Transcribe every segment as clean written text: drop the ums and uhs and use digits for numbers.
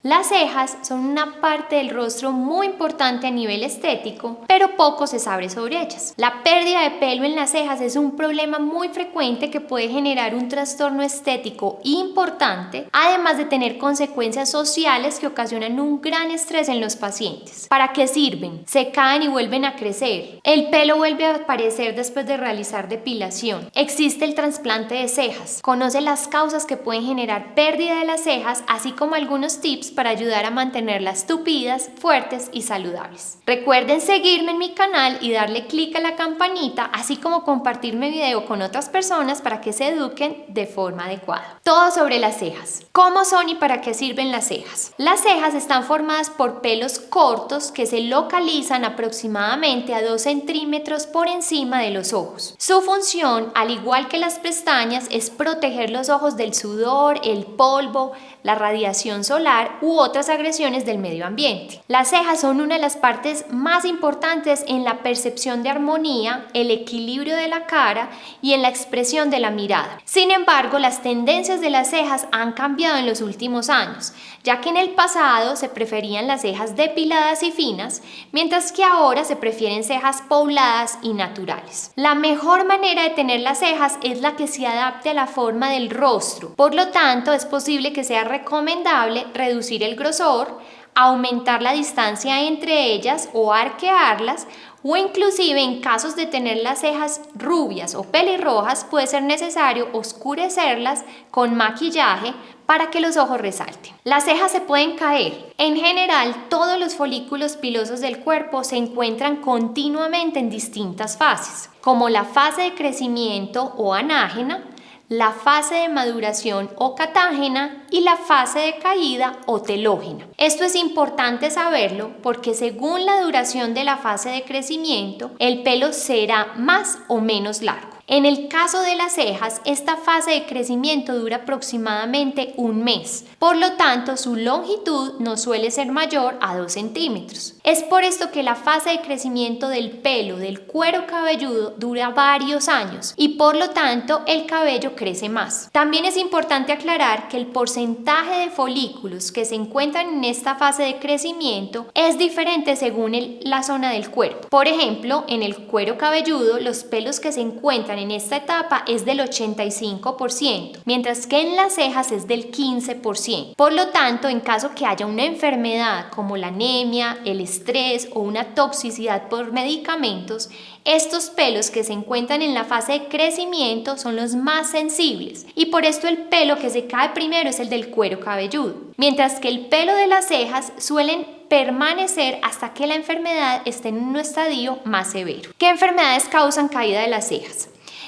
Las cejas son una parte del rostro muy importante a nivel estético, pero poco se sabe sobre ellas. La pérdida de pelo en las cejas es un problema muy frecuente que puede generar un trastorno estético importante, además de tener consecuencias sociales que ocasionan un gran estrés en los pacientes. ¿Para qué sirven? Se caen y vuelven a crecer. El pelo vuelve a aparecer después de realizar depilación. Existe el trasplante de cejas. Conoce las causas que pueden generar pérdida de las cejas, así como algunos tips para ayudar a mantenerlas tupidas, fuertes y saludables. Recuerden seguirme en mi canal y darle clic a la campanita, así como compartir mi video con otras personas para que se eduquen de forma adecuada. Todo sobre las cejas. ¿Cómo son y para qué sirven las cejas? Las cejas están formadas por pelos cortos que se localizan aproximadamente a 2 centímetros por encima de los ojos. Su función, al igual que las pestañas, es proteger los ojos del sudor, el polvo, la radiación solar u otras agresiones del medio ambiente. Las cejas son una de las partes más importantes en la percepción de armonía, el equilibrio de la cara y en la expresión de la mirada. Sin embargo, las tendencias de las cejas han cambiado en los últimos años, ya que en el pasado se preferían las cejas depiladas y finas, mientras que ahora se prefieren cejas pobladas y naturales. La mejor manera de tener las cejas es la que se adapte a la forma del rostro. Por lo tanto, es posible que sea recomendable reducir el grosor, aumentar la distancia entre ellas o arquearlas, o inclusive en casos de tener las cejas rubias o pelirrojas puede ser necesario oscurecerlas con maquillaje para que los ojos resalten. Las cejas se pueden caer. En general, todos los folículos pilosos del cuerpo se encuentran continuamente en distintas fases, como la fase de crecimiento o anágena, la fase de maduración o catágena y la fase de caída o telógena. Esto es importante saberlo porque según la duración de la fase de crecimiento, el pelo será más o menos largo. En el caso de las cejas, esta fase de crecimiento dura aproximadamente un mes. Por lo tanto, su longitud no suele ser mayor a 2 centímetros. Es por esto que la fase de crecimiento del pelo del cuero cabelludo dura varios años y por lo tanto el cabello crece más. También es importante aclarar que el porcentaje de folículos que se encuentran en esta fase de crecimiento es diferente según la zona del cuerpo. Por ejemplo, en el cuero cabelludo, los pelos que se encuentran en esta etapa es del 85%, mientras que en las cejas es del 15%. Por lo tanto, en caso que haya una enfermedad como la anemia, el estrés o una toxicidad por medicamentos, estos pelos que se encuentran en la fase de crecimiento son los más sensibles y por esto el pelo que se cae primero es el del cuero cabelludo, mientras que el pelo de las cejas suelen permanecer hasta que la enfermedad esté en un estadio más severo. ¿Qué enfermedades causan caída de las cejas?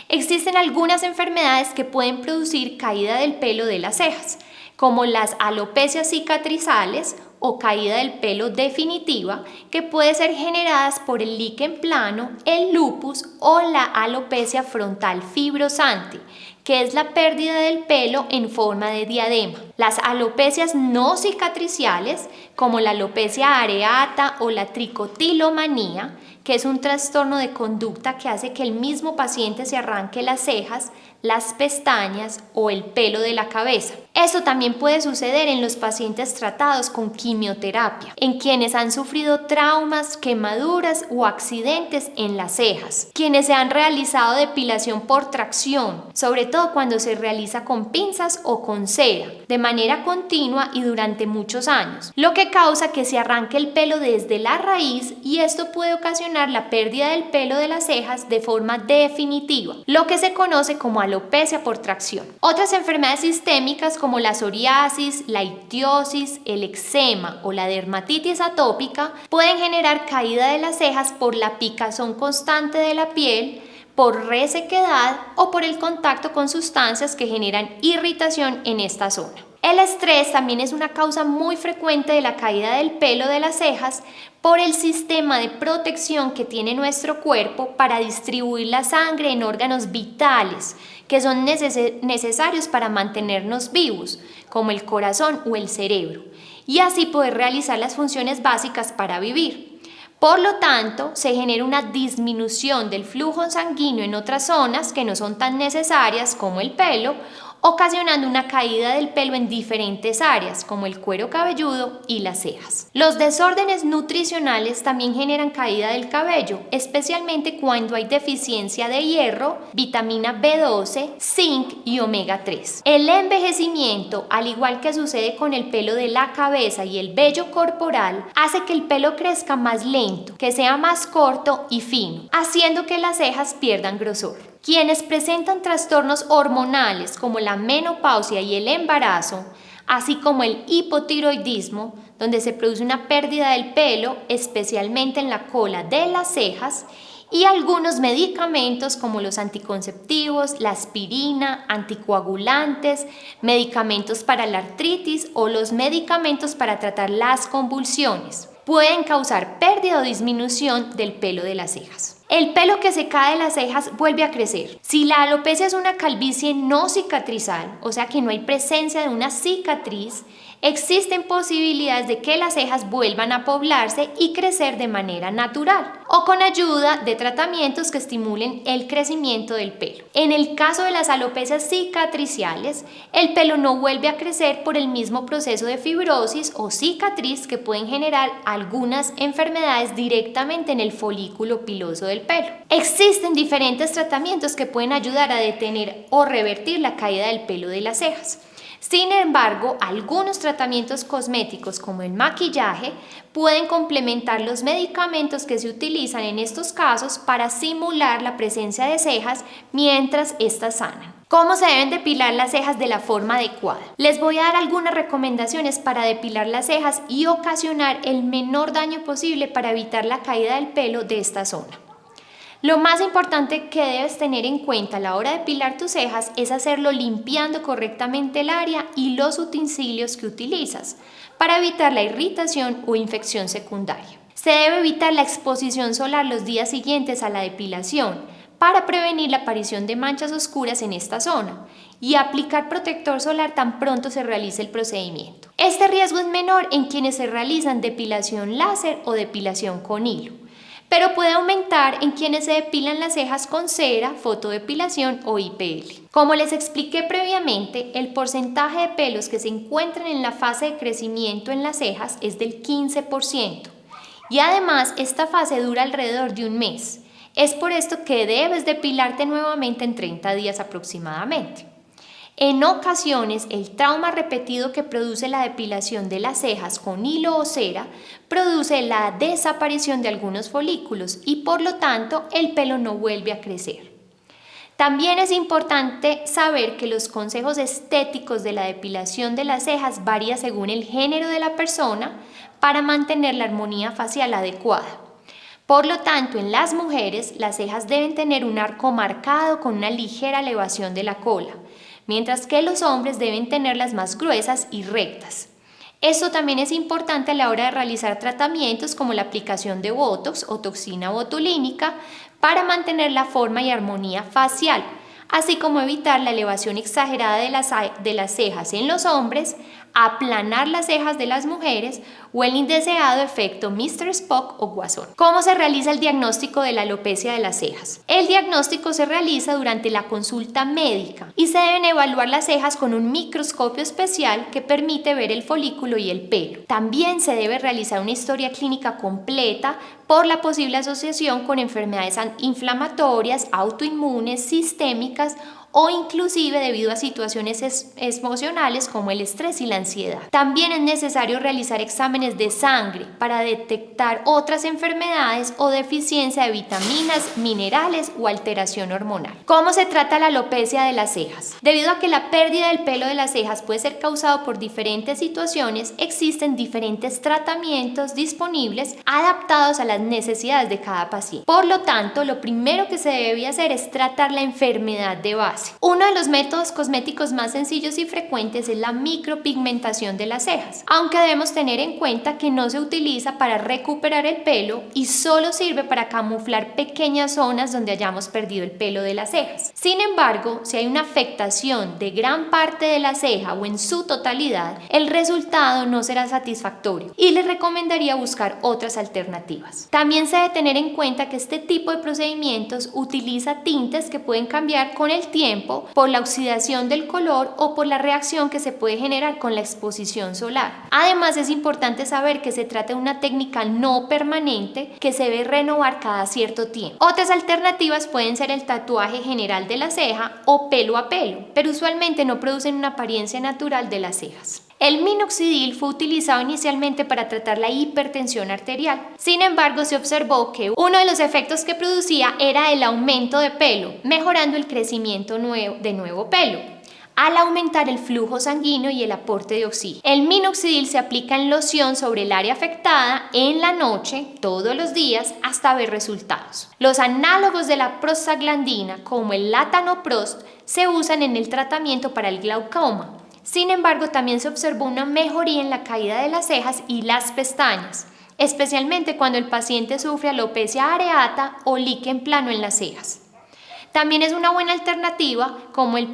Existen algunas enfermedades que pueden producir caída del pelo de las cejas, como las alopecias cicatrizales o caída del pelo definitiva, que puede ser generadas por el líquen plano, el lupus o la alopecia frontal fibrosante, que es la pérdida del pelo en forma de diadema. Las alopecias no cicatriciales, como la alopecia areata o la tricotilomanía, que es un trastorno de conducta que hace que el mismo paciente se arranque las cejas, las pestañas o el pelo de la cabeza. Esto también puede suceder en los pacientes tratados con quimioterapia, en quienes han sufrido traumas, quemaduras o accidentes en las cejas, quienes se han realizado depilación por tracción, sobre todo cuando se realiza con pinzas o con cera, de manera continua y durante muchos años, lo que causa que se arranque el pelo desde la raíz y esto puede ocasionar la pérdida del pelo de las cejas de forma definitiva, lo que se conoce como alopecia por tracción. Otras enfermedades sistémicas como la psoriasis, la ictiosis, el eczema o la dermatitis atópica pueden generar caída de las cejas por la picazón constante de la piel, por resequedad o por el contacto con sustancias que generan irritación en esta zona. El estrés también es una causa muy frecuente de la caída del pelo de las cejas por el sistema de protección que tiene nuestro cuerpo para distribuir la sangre en órganos vitales que son necesarios para mantenernos vivos, como el corazón o el cerebro, y así poder realizar las funciones básicas para vivir. Por lo tanto, se genera una disminución del flujo sanguíneo en otras zonas que no son tan necesarias como el pelo ocasionando una caída del pelo en diferentes áreas, como el cuero cabelludo y las cejas. Los desórdenes nutricionales también generan caída del cabello, especialmente cuando hay deficiencia de hierro, vitamina B12, zinc y omega 3. El envejecimiento, al igual que sucede con el pelo de la cabeza y el vello corporal, hace que el pelo crezca más lento, que sea más corto y fino, haciendo que las cejas pierdan grosor. Quienes presentan trastornos hormonales como la menopausia y el embarazo, así como el hipotiroidismo, donde se produce una pérdida del pelo, especialmente en la cola de las cejas, y algunos medicamentos como los anticonceptivos, la aspirina, anticoagulantes, medicamentos para la artritis o los medicamentos para tratar las convulsiones, pueden causar pérdida o disminución del pelo de las cejas. El pelo que se cae de las cejas vuelve a crecer. Si la alopecia es una calvicie no cicatrizal, o sea que no hay presencia de una cicatriz, existen posibilidades de que las cejas vuelvan a poblarse y crecer de manera natural o con ayuda de tratamientos que estimulen el crecimiento del pelo. En el caso de las alopecias cicatriciales, el pelo no vuelve a crecer por el mismo proceso de fibrosis o cicatriz que pueden generar algunas enfermedades directamente en el folículo piloso del pelo. Existen diferentes tratamientos que pueden ayudar a detener o revertir la caída del pelo de las cejas. Sin embargo, algunos tratamientos cosméticos como el maquillaje pueden complementar los medicamentos que se utilizan en estos casos para simular la presencia de cejas mientras éstas sanan. ¿Cómo se deben depilar las cejas de la forma adecuada? Les voy a dar algunas recomendaciones para depilar las cejas y ocasionar el menor daño posible para evitar la caída del pelo de esta zona. Lo más importante que debes tener en cuenta a la hora de depilar tus cejas es hacerlo limpiando correctamente el área y los utensilios que utilizas para evitar la irritación o infección secundaria. Se debe evitar la exposición solar los días siguientes a la depilación para prevenir la aparición de manchas oscuras en esta zona y aplicar protector solar tan pronto se realice el procedimiento. Este riesgo es menor en quienes se realizan depilación láser o depilación con hilo, pero puede aumentar en quienes se depilan las cejas con cera, fotodepilación o IPL. Como les expliqué previamente, el porcentaje de pelos que se encuentran en la fase de crecimiento en las cejas es del 15%, y además esta fase dura alrededor de un mes. Es por esto que debes depilarte nuevamente en 30 días aproximadamente. En ocasiones, el trauma repetido que produce la depilación de las cejas con hilo o cera produce la desaparición de algunos folículos y por lo tanto el pelo no vuelve a crecer. También es importante saber que los consejos estéticos de la depilación de las cejas varían según el género de la persona para mantener la armonía facial adecuada. Por lo tanto, en las mujeres, las cejas deben tener un arco marcado con una ligera elevación de la cola, mientras que los hombres deben tenerlas más gruesas y rectas. Esto también es importante a la hora de realizar tratamientos como la aplicación de Botox o toxina botulínica para mantener la forma y armonía facial, así como evitar la elevación exagerada de las cejas en los hombres, aplanar las cejas de las mujeres o el indeseado efecto Mr. Spock o Guasón. ¿Cómo se realiza el diagnóstico de la alopecia de las cejas? El diagnóstico se realiza durante la consulta médica y se deben evaluar las cejas con un microscopio especial que permite ver el folículo y el pelo. También se debe realizar una historia clínica completa por la posible asociación con enfermedades inflamatorias, autoinmunes, sistémicas o inclusive debido a situaciones emocionales como el estrés y la ansiedad. También es necesario realizar exámenes de sangre para detectar otras enfermedades o deficiencia de vitaminas, minerales o alteración hormonal. ¿Cómo se trata la alopecia de las cejas? Debido a que la pérdida del pelo de las cejas puede ser causado por diferentes situaciones, existen diferentes tratamientos disponibles adaptados a las necesidades de cada paciente. Por lo tanto, lo primero que se debe hacer es tratar la enfermedad de base. Uno de los métodos cosméticos más sencillos y frecuentes es la micropigmentación de las cejas, aunque debemos tener en cuenta que no se utiliza para recuperar el pelo y solo sirve para camuflar pequeñas zonas donde hayamos perdido el pelo de las cejas. Sin embargo, si hay una afectación de gran parte de la ceja o en su totalidad, el resultado no será satisfactorio y les recomendaría buscar otras alternativas. También se debe tener en cuenta que este tipo de procedimientos utiliza tintes que pueden cambiar con el tiempo tiempo por la oxidación del color o por la reacción que se puede generar con la exposición solar. Además, es importante saber que se trata de una técnica no permanente que se debe renovar cada cierto tiempo. Otras alternativas pueden ser el tatuaje general de la ceja o pelo a pelo, pero usualmente no producen una apariencia natural de las cejas. El minoxidil fue utilizado inicialmente para tratar la hipertensión arterial. Sin embargo, se observó que uno de los efectos que producía era el aumento de pelo, mejorando el crecimiento de nuevo pelo, al aumentar el flujo sanguíneo y el aporte de oxígeno. El minoxidil se aplica en loción sobre el área afectada en la noche, todos los días, hasta ver resultados. Los análogos de la prostaglandina, como el latanoprost, se usan en el tratamiento para el glaucoma. Sin embargo, también se observó una mejoría en la caída de las cejas y las pestañas, especialmente cuando el paciente sufre alopecia areata o líquen plano en las cejas. También es una buena alternativa cuando el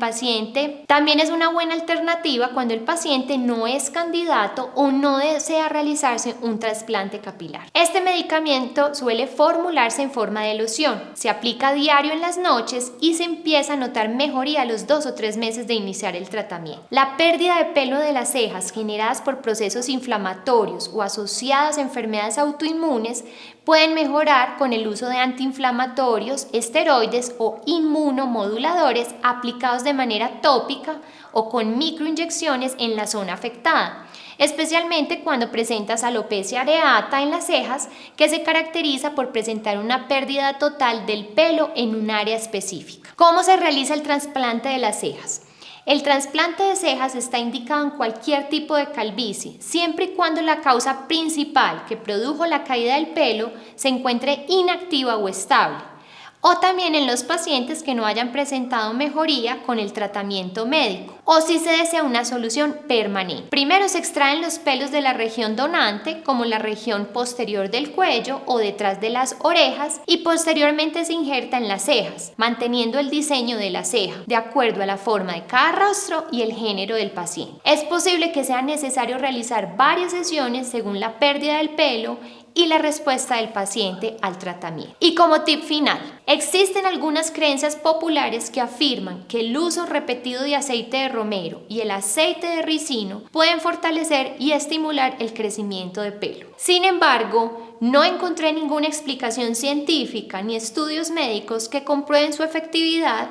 paciente no es candidato o no desea realizarse un trasplante capilar. Este medicamento suele formularse en forma de loción, se aplica a diario en las noches y se empieza a notar mejoría a los 2 o 3 meses de iniciar el tratamiento. La pérdida de pelo de las cejas generadas por procesos inflamatorios o asociadas a enfermedades autoinmunes pueden mejorar con el uso de antiinflamatorios, esteroides o inmunomoduladores aplicados de manera tópica o con microinyecciones en la zona afectada, especialmente cuando presentas alopecia areata en las cejas, que se caracteriza por presentar una pérdida total del pelo en un área específica. ¿Cómo se realiza el trasplante de las cejas? El trasplante de cejas está indicado en cualquier tipo de calvicie, siempre y cuando la causa principal que produjo la caída del pelo se encuentre inactiva o estable, o también en los pacientes que no hayan presentado mejoría con el tratamiento médico, o si se desea una solución permanente. Primero se extraen los pelos de la región donante, como la región posterior del cuello o detrás de las orejas, y posteriormente se injerta en las cejas, manteniendo el diseño de la ceja, de acuerdo a la forma de cada rostro y el género del paciente. Es posible que sea necesario realizar varias sesiones según la pérdida del pelo y la respuesta del paciente al tratamiento. Y como tip final, existen algunas creencias populares que afirman que el uso repetido de aceite de romero y el aceite de ricino pueden fortalecer y estimular el crecimiento de pelo. Sin embargo, no encontré ninguna explicación científica ni estudios médicos que comprueben su efectividad,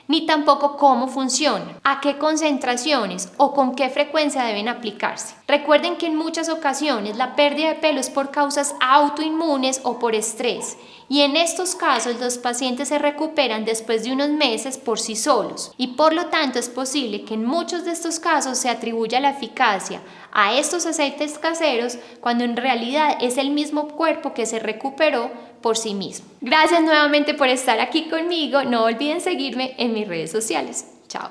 ni tampoco cómo funciona, a qué concentraciones o con qué frecuencia deben aplicarse. Recuerden que en muchas ocasiones la pérdida de pelo es por causas autoinmunes o por estrés, y en estos casos los pacientes se recuperan después de unos meses por sí solos, y por lo tanto es posible que en muchos de estos casos se atribuya la eficacia a estos aceites caseros cuando en realidad es el mismo cuerpo que se recuperó por sí mismo. Gracias nuevamente por estar aquí conmigo. No olviden seguirme en mis redes sociales. Chao.